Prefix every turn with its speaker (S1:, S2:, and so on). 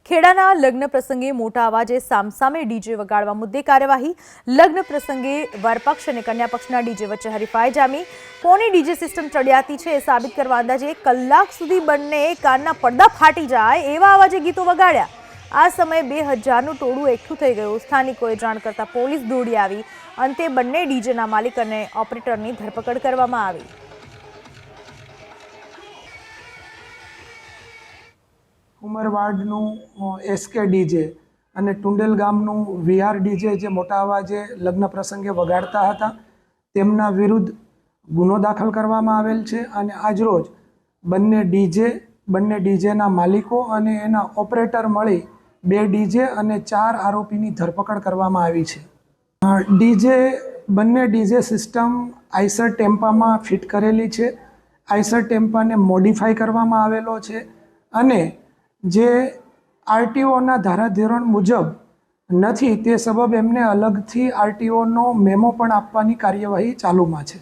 S1: ખેડાના લગ્ન પ્રસંગે મોટા અવાજે સામસામે ડીજે વગાડવા મુદ્દે કાર્યવાહી। લગ્ન પ્રસંગે વરપક્ષ અને કન્યા પક્ષના ડીજે વચ્ચે હરીફાઈ જામી। કોની ડીજે સિસ્ટમ ચડિયાતી છે એ સાબિત કરવા અંદાજે 1 કલાક સુધી બંને કાનના પડદા ફાટી જાય એવા અવાજે ગીતો વગાડ્યા। આ સમયે 2000નું ટોળું એકઠું થઈ ગયું। સ્થાનિકોએ જાણ કરતા પોલીસ દોડી આવી। અંતે બંને ડીજેના માલિક અને ઓપરેટરની ધરપકડ કરવામાં આવી।
S2: ઉમરવાડનું એસકે ડીજે અને ટુંડેલ ગામનું વીઆર ડીજે જે મોટા અવાજે લગ્ન પ્રસંગે વગાડતા હતા તેમના વિરુદ્ધ ગુનો દાખલ કરવામાં આવેલ છે અને આજરોજ બંને ડીજેના માલિકો અને એના ઓપરેટર મળી 2 ડીજે અને 4 આરોપીની ધરપકડ કરવામાં આવી છે। બંને ડીજે સિસ્ટમ આઈસર ટેમ્પામાં ફિટ કરેલી છે। આઈસર ટેમ્પાને મોડિફાઈ કરવામાં આવેલો છે અને જે આરટીઓના ધારાધોરણ મુજબ નથી તે સબબ એમને અલગથી આરટીઓનો મેમો પણ આપવાની કાર્યવાહી ચાલુમાં છે।